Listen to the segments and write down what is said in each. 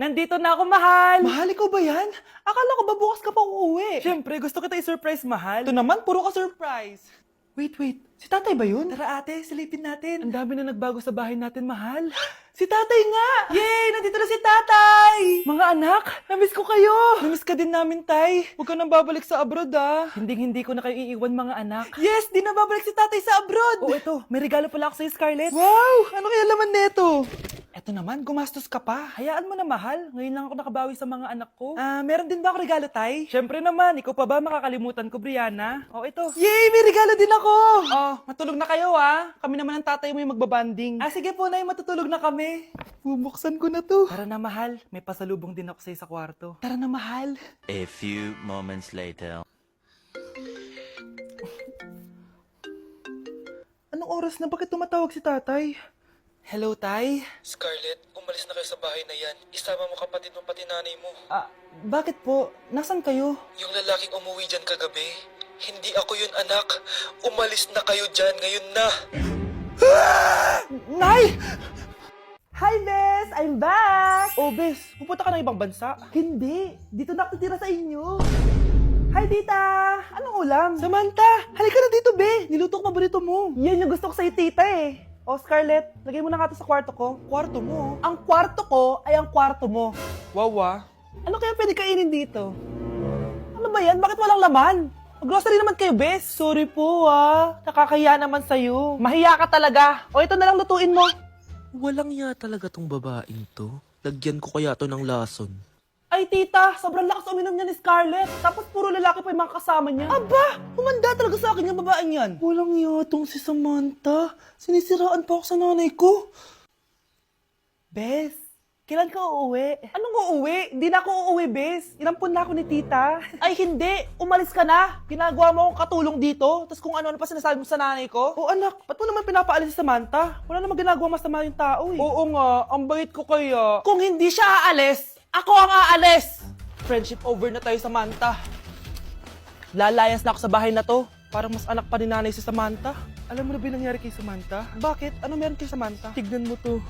Nandito na ako, mahal! Mahal, ikaw ba yan? Akala ko ba bukas ka pa uuwi? Siyempre, gusto kita i-surprise, mahal. Ito naman, puro ka surprise. Wait. Si tatay ba yun? Tara ate, silipin natin. Ang dami na nagbago sa bahay natin, mahal. Si tatay nga! Yay! Nandito na si tatay! Mga anak, Namiss ko kayo! namiss ka din namin, tay. Huwag ka nang babalik sa abroad, ah. Hindi ko na kayo iiwan, mga anak. Yes, di na babalik si tatay sa abroad. Oh, ito, may regalo pala ako sa'yo, Scarlett. Wow! Ano kaya laman neto? Eto naman, gumastos ka pa. Hayaan mo na, mahal. Ngayon lang ako nakabawi sa mga anak ko. Meron din ba ako regalo, tay? Siyempre naman, ikaw pa ba makakalimutan ko, Brianna? Oh, ito. Yay! May regalo din ako! Oh, matulog na kayo, ah. Kami naman ang tatay mo yung magbabanding. Sige po, nay, matutulog na kami. Bubuksan ko na to. Tara na, mahal. May pasalubong din ako sa'yo sa kwarto. Tara na, mahal. A few moments later. Anong oras na? Bakit tumatawag si tatay? Hello, tay? Scarlett, umalis na kayo sa bahay na yan. Isama mo kapatid mo pati nanay mo. Bakit po? Nasaan kayo? Yung lalaking umuwi dyan kagabi, hindi ako yun anak. Umalis na kayo dyan ngayon na. Nay! Hi, Bes! I'm back! Oh, Bes, pupunta ka ng ibang bansa? Hindi. Dito na ako titira sa inyo. Hi, tita! Anong ulam? Samantha, halika na dito, be. Niluto ko paborito mo. Yan yung gusto ko sa'yo, tita eh. O, Scarlett, lagay mo na nga to sa kwarto ko. Kwarto mo. Ang kwarto ko ay ang kwarto mo. Wow, ah. Ano kaya pwede kainin dito? Ano ba yan? Bakit walang laman? Grocery naman kayo, Bes. Sorry po, ah. Nakakahiya naman sa'yo. Mahiya ka talaga. O, ito na lang lutuin mo. Walang ya talaga tong babaeng to. Lagyan ko kaya to ng lason. Ay, tita, sobrang lakas uminom niya ni Scarlett. Tapos puro lalaki pa yung mga kasama niya. Aba, humanda talaga sa akin yung babaeng yan. Walang yatong si Samantha. Sinisiraan pa ako sa nanay ko. Bes, kailan ka uuwi? Anong uuwi? Hindi na ako uuwi, Bes. Inampun na ako ni tita. Ay, hindi. Umalis ka na. Ginagawa mo akong katulong dito. Tapos kung ano-ano pa sinasabi mo sa nanay ko. Oh, anak, ba't mo naman pinapaalis si Samantha? Wala namang ginagawa masama yung tao, eh. Oo nga, ang bait ko kaya. Kung hindi siya aalis, ako ang aalis. Friendship over na tayo, Samantha. Lalayas na ako sa bahay na to. Parang mas anak pa ni nanay si Samantha. Alam mo na ba yung nangyari kay Samantha? Bakit? Ano meron kay Samantha? Tignan mo to.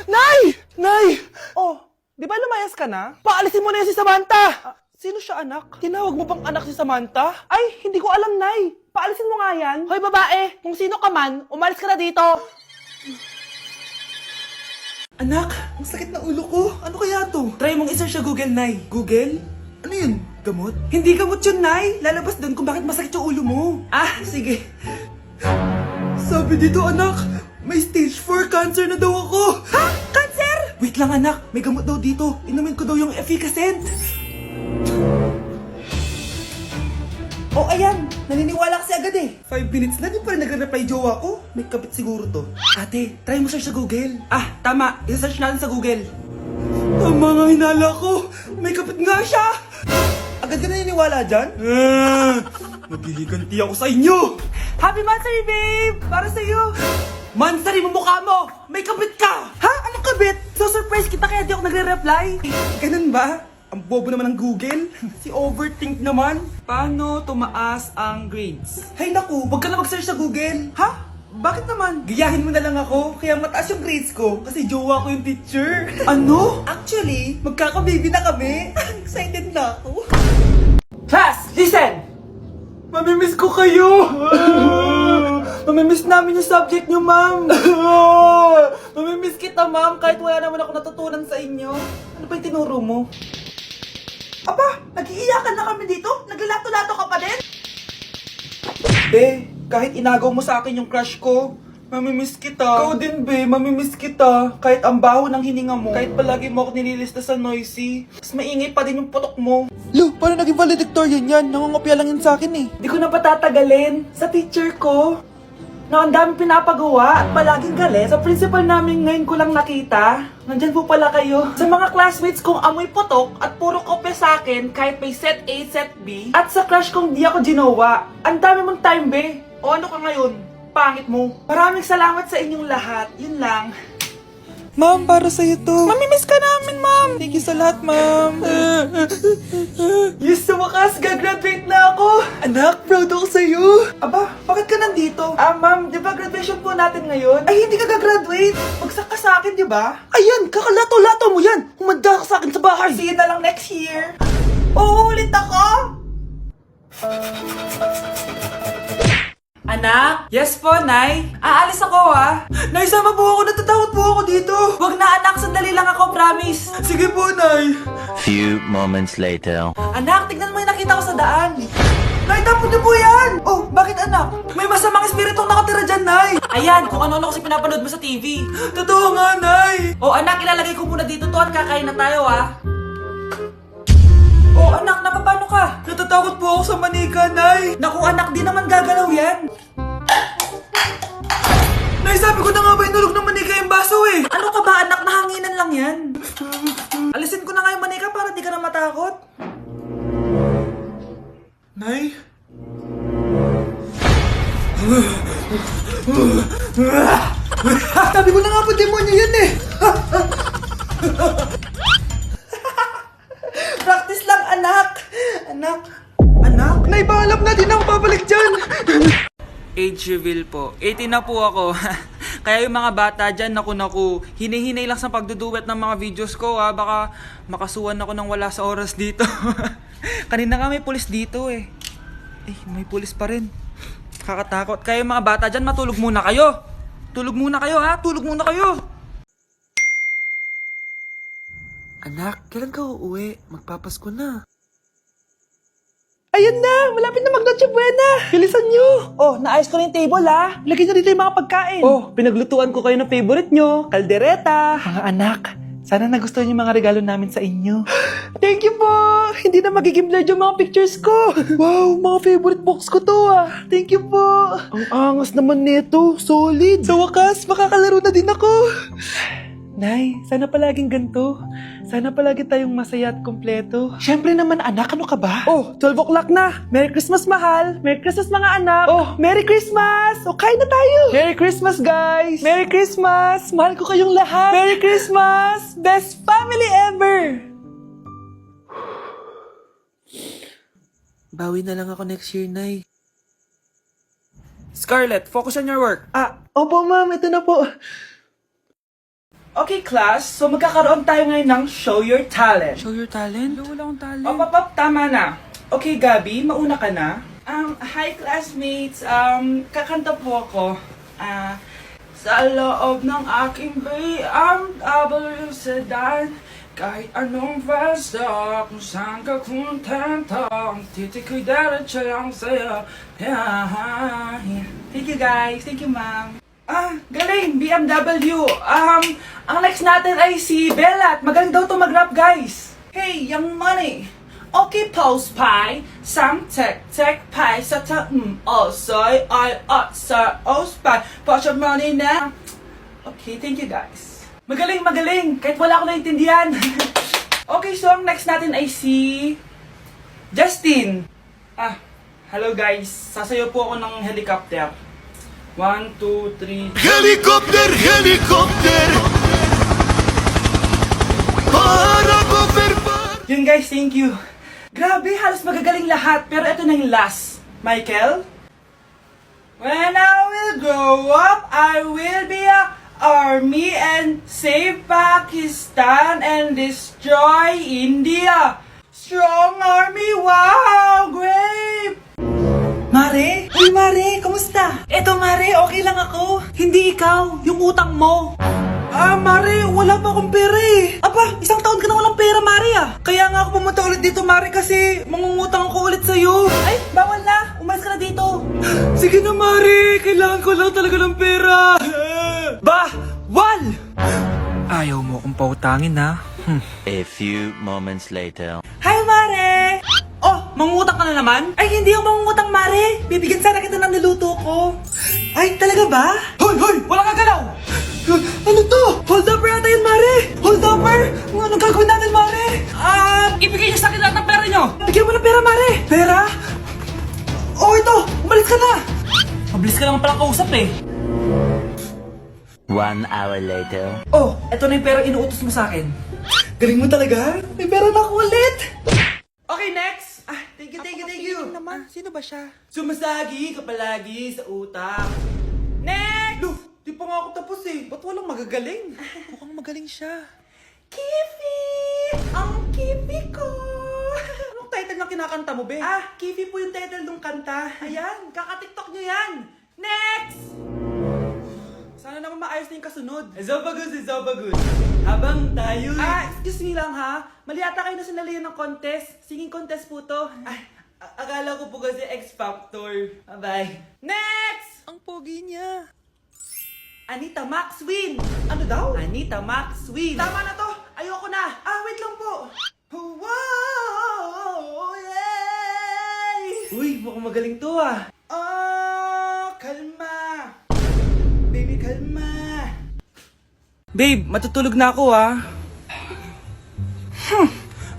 Nay! Nay! Oh, di ba lumayas ka na? Paalisin mo na yan si Samantha! Sino siya, anak? Tinawag mo bang anak si Samantha? Ay, hindi ko alam, Nay. Paalisin mo nga yan. Hoy, babae, kung sino ka man, umalis ka na dito. Anak, ang sakit na ulo ko. Ano kaya to? Try mong i-search sa Google, Nay. Google? Ano yun? Gamot? Hindi gamot yun, Nay. Lalabas doon kung bakit masakit yung ulo mo. Sige. Sabi dito, anak, may stage 4 cancer na daw ako. Ha? Cancer? Wait lang, anak. May gamot daw dito. Inumin ko daw yung Efficacent. Oh, ayan. Naniniwala kasi agad eh. 5 minutes na, di pa rin nagre-reply jowa ko. May kabit siguro to. Ate, try mo search sa Google. Tama. I-search natin sa Google. Tama nga hinala ko. May kapit nga siya. Agad ka naniniwala dyan? Magliganti ako sa inyo. Happy Monthsary, babe! Para sa'yo. Mansari mo mukha mo. May kabit ka. Ha? Anong kabit? So surprise kita kaya di ako nagre-reply. Ganun ba? Ang bobo naman ng Google. Si overthink naman. Paano tumaas ang grades? Hay naku, wag ka na mag-search sa Google. Ha? Bakit naman? Gayahin mo na lang ako, kaya mataas yung grades ko kasi jowa ko yung teacher. Ano? Actually, magkakababy na kami. Excited na ako. Class, listen! Mamimiss ko kayo! Mamimiss namin yung subject nyo, ma'am! Mamimiss kita, ma'am, kahit wala naman ako natutunan sa inyo. Ano ba yung tinuro mo? Aba, nag-iiyakan na kami dito? Naglalato-lato ka pa din? Be, kahit inagaw mo sa akin yung crush ko, mamimiss kita. Ikaw din, be, mamimiss kita. Kahit ang baho ng hininga mo, kahit palagi mo ako nililista sa noisy, mas maingay pa din yung putok mo. Lo, paano naging valedictorian yan? Nangungopia lang yun sa akin eh. Di ko na patatagalin sa teacher ko na ang daming pinapagawa at palaging galit. Sa principal namin ngayon ko lang nakita. Nandyan po pala kayo. Sa mga classmates kong amoy putok at puro kopya sa akin kahit may set A, set B. At sa crush kong di ako ginawa. Ang dami mong time, be. O ano ka ngayon? Pangit mo. Maraming salamat sa inyong lahat. Yun lang. Ma'am, para sa'yo to. Mamimiss ka namin, ma'am. Thank you sa lahat, ma'am. Yes, sa wakas, gagraduate na ako! Anak, proud ako sa'yo! Aba, bakit ka nandito? Ma'am, di ba graduation po natin ngayon? Ay, hindi ka gagraduate! Bagsak ka sa akin, di ba? Ayan, kakalato-lato mo yan! Humanda ka sa akin sa bahay! See you na lang next year! Uulit ako! Anak? Yes po, Nay. Aalis ako, ah. Nay, sama po ako! Natatakot po ako dito! Wag na, anak. Sandali lang ako, promise. Sige po, Nay! Few moments later. Anak, tignan mo yung nakita ko sa daan. Nay, tapon niyo po yan! Oh, bakit anak? May masamang espiritong nakatira dyan, Nay! Ayan, kung ano-ano kasi pinapanood mo sa TV. Totoo nga, Nay! Oh, anak, ilalagay ko muna dito to at kakain na tayo, ah. Oh, anak, napapano ka? Natatakot po ako sa manika, Nay! Naku, anak, di naman gagalaw yan. Nay, sabi ko na nga ba inulog ng manika yung baso eh! Ano ka ba, anak? Nahanginan lang yan. Alisin ko na nga yung manika para di ka na matakot. Nay? Sabi ko na nga ba demonyo yan eh! Practice lang, anak. Anak. Anak? Nay, paalam na din ako babalik dyan! Age reveal po. 18 na po ako. Kaya yung mga bata dyan, naku, hinihinay lang sa pagduduwet ng mga videos ko, ha. Baka makasuhan ako ng wala sa oras dito. Kanina nga may pulis dito, eh. Eh, may pulis pa rin. Kakatakot. Kaya yung mga bata dyan, matulog muna kayo. Tulog muna kayo, ha. Tulog muna kayo. Anak, kailan ka uuwi? Magpapasko na. Ayan na! Malapit na mag-Noche Buena! Bilisan nyo! Oh, naayos ko na yung table, ha. Lagyan nyo dito yung mga pagkain. Oh, pinaglutuan ko kayo ng favorite nyo. Kaldereta. Mga anak, sana nagustuhan yung mga regalo namin sa inyo. Thank you po! Hindi na magiging blurred yung mga pictures ko. Wow, mga favorite box ko to ah. Thank you po. Ang angas naman nito. Solid. Sa wakas, makakalaro na din ako. Nay, sana palaging ganito. Sana palagi tayong masaya at kompleto. Siyempre naman anak, ano ka ba? Oh, 12 o'clock na. Merry Christmas, mahal. Merry Christmas, mga anak. Oh, Merry Christmas. O, kain na tayo. Merry Christmas, guys. Merry Christmas. Mahal ko kayong lahat. Merry Christmas. Best family ever. Bawi na lang ako next year, Nay. Scarlett, focus on your work. Opo, ma'am. Ito na po. Okay, class. So, magkakaroon tayo ngayon ng Show Your Talent. Show your talent? Wala akong talent. Pop, tama na. Okay, Gabi, mauna ka na. Hi, classmates. Kakanta po ako. Sa loob ng aking BMW sedan, kahit anong basta, kung saan ka kontento, ang titik ko'y diretso lang sa'yo. Thank you, guys. Thank you, ma'am. Galing! BMW! Ang next natin ay si Bella at magaling daw to mag-rap, guys! Hey, Young Money! Okay, Pulse Pie! Sang tek pie sa soy, sa spy, put your money na! Okay, thank you, guys. Magaling! Kahit wala ako naintindihan! Okay, so ang next natin ay si Justin! Hello guys! Sasayaw po ako ng helicopter. 1, 2, 3. Helicopter, helicopter. Para gobernar. Yun guys, thank you. Grabe, halos magagaling lahat. Pero ito na yung last. Michael? When I will grow up, I will be a army and save Pakistan and destroy India. Strong army, wow, great! Mare? Uy, Mare, kamusta? Eto, Mare, okay lang ako. Hindi ikaw, yung utang mo. Mare, wala pa akong pera eh. Aba, isang taon ka na walang pera, Mare Kaya nga ako pumunta ulit dito, Mare, kasi mangungutang ako ulit sa'yo. Ay, bawal na. Umalis ka na dito. Sige na, Mare. Kailangan ko lang talaga ng pera. Wal! Ayaw mo akong pautangin, ha? A few moments later. Hi, Mare! Oh, mangungutang ka na naman? Ay, hindi ako mangungutang, Mare. Bibigyan sana kita ng niluto ko. Ay, talaga ba? Hoy! Wala kang galaw! Ano to? Hold upper yata yun, Mare! Hold upper? Anong gagawin natin, Mare? Ibigay niyo sa akin lahat ng pera niyo! Bigyan mo ng pera, Mare! Pera? Oh, ito! Umalis ka na! Mabilis ka naman palang kausap eh. 1 hour later. Oh, eto na yung pera inuutos mo sa akin. Galing mo talaga. May pera na ako ulit. Okay, next. Thank you. naman, sino ba siya? Sumasagi ka palagi sa utak. Next! Look, di pa nga ako tapos eh. Ba't walang magagaling? Mukhang magaling siya. Kifi! Ang Kifi ko! Anong title ng kinakanta mo, be? Kifi po yung title ng kanta. Ayan, kaka-tiktok nyo yan. Next! Sana naman maayos na yung kasunod. Zobagus. Habang tayo... excuse me lang ha. Mali ata kayo na sinalihan ng contest. Singing contest po to. Akala ko po kasi X Factor. Bye. Next! Ang pogi niya. Anita Max win! Ano daw? Anita Max win! Tama na to! Ayoko na! Wait lang po! Wow! Yay! Uy, mukhang magaling to ah! Kalma! Baby, kalma! Babe, matutulog na ako ah!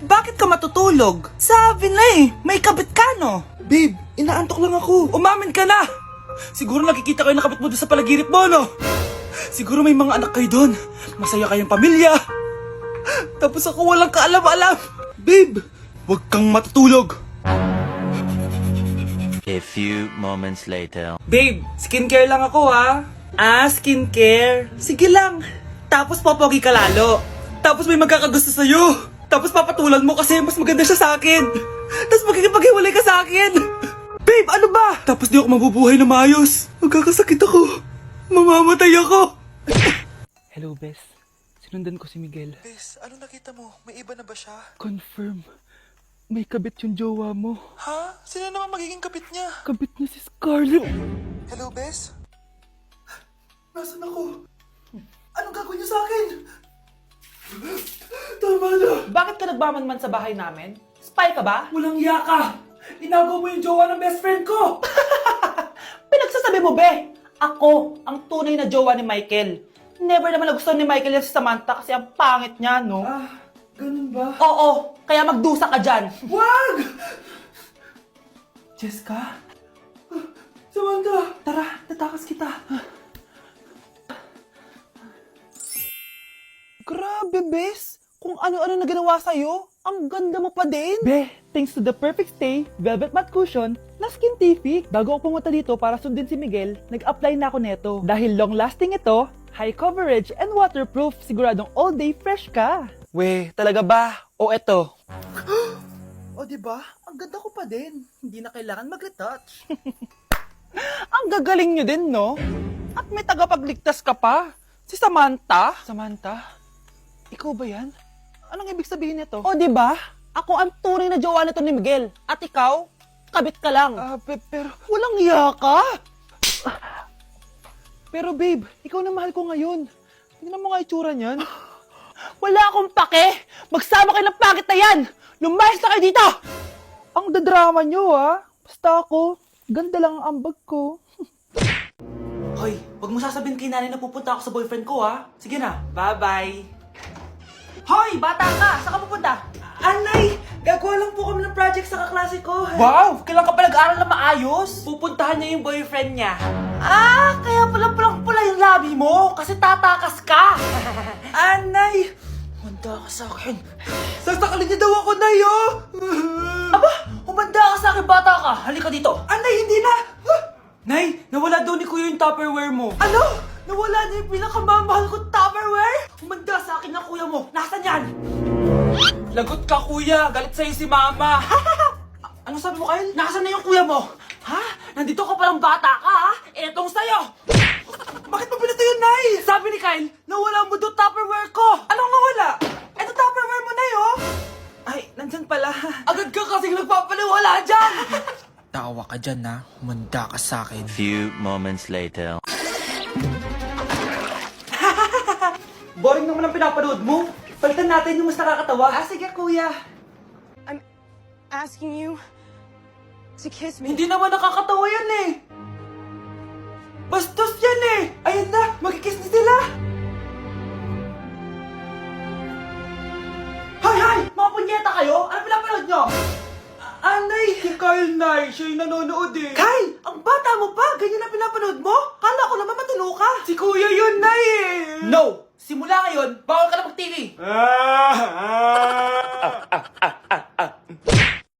Bakit ka matutulog? Sabi na eh, may kabit ka no? Babe, inaantok lang ako. Umamin ka na! Siguro nakikita ko yung nakabit mo doon sa palagirit mo, no? Siguro may mga anak kayo doon. Masaya kayong pamilya. Tapos ako walang kaalam-alam. Babe, huwag kang matutulog. A few moments later. Babe, skincare lang ako, ha? Skincare. Sige lang. Tapos popogi ka lalo. Tapos may magkakagusto sa'yo. Tapos papatulan mo kasi mas maganda siya sa akin. Tapos magkikipaghiwalay ka sa akin. Babe, ano ba? Tapos di ako mabubuhay na maayos. Magkakasakit ako. Mamamatay ako. Hello, Bes. Sinundan ko si Miguel. Bes, ano nakita mo? May iba na ba siya? Confirm. May kabit yung jowa mo. Ha? Sino naman magiging kapit niya? Kabit niya si Scarlett. Hello, Bes? Nasaan ako? Anong gagawin niyo sa akin? Tama na. Bakit ka nagmamanman sa bahay namin? Spy ka ba? Walang yaka. Inagaw mo yung jowa ng best friend ko. Pinagsasabi mo, be? Ako, ang tunay na jowa ni Michael. Never naman nagustuhan ni Michael yan si Samantha kasi ang pangit niya, no? Ganun ba? Oo, kaya magdusa ka dyan. Wag! Jessica? Samantha! Tara, tatakas kita. Grabe, Bes. Kung ano-ano na ginawa sa'yo, ang ganda mo pa din. Be, thanks to the perfect stay, velvet matte cushion, na Skintific. Bago ako pumunta dito para sundin si Miguel, nag-apply na ako neto. Dahil long-lasting ito, high coverage, and waterproof, siguradong all day fresh ka. We, talaga ba? O eto? O, diba? Ang ganda ko pa din. Hindi na kailangan mag-retouch. Ang gagaling nyo din, no? At may tagapagligtas ka pa. Si Samantha. Samantha? Ikaw ba yan? Anong ibig sabihin nito? O, di ba? Ako ang tunay na jowa nito ni Miguel. At ikaw, kabit ka lang. Pero... Walang iya ka! Pero babe, ikaw na mahal ko ngayon. Tingnan mo nga itsura niyan. Wala akong pake! Magsama kayo ng pangit na yan! Lumayas na kayo dito! Ang dadrama nyo, ha? Basta ako, ganda lang ang ambag ko. Hoy, wag mo sasabihin kay nanay na pupunta ako sa boyfriend ko, ha? Sige na, bye-bye. Hoy, bata ka! Saan ka pupunta? Anay! Gagawa lang po kami ng project sa kaklase ko. Wow! Kailan ka pa nag-aaral na maayos? Pupuntahan niya yung boyfriend niya. Kaya pala pulang-pula yung labi mo kasi tatakas ka. Anay! Humanda ka sa akin. Sasakalin niya daw ako, Nay, oh! Aba! Humanda ka sa akin, bata ka! Halika dito. Anay, hindi na! Nay, nawala daw ni Kuya yung Tupperware mo. Ano? Nawala na yung pinakamamahal kong Tupperware? Humanda sa akin ng kuya mo. Nasaan yan? Lagot ka, kuya. Galit sa'yo si mama. Ano sabi mo, Kyle? Nasaan na yung kuya mo? Ha? Nandito ka palang bata ka, ha? Etong sa'yo. Bakit mo pinito yun, Nay? Sabi ni Kyle, nawala mo doon Tupperware ko. Anong nawala? Eto Tupperware mo, Nay, oh. Ay, nandyan pala. Agad ka kasing nagpapaliwala dyan. Tawa ka dyan, ha? Humanda ka sa akin. Few moments later. Boring naman ang pinapanood mo. Palitan natin yung mas nakakatawa. Sige, kuya. Asking you to kiss me. Hindi naman nakakatawa yan eh. Bastos yan eh. Ayan na, magkikiss na sila. Hay! Mga punyeta kayo? Ano pinapanood nyo? Anay, si Kyle Nice. siya yung nanonood eh. Kai! Ang bata mo pa! Ganyan na pinapanood mo? Kala ko naman matino ka! Si kuya yun, Nay eh! No! Simula ngayon, bawal ka na mag-TV!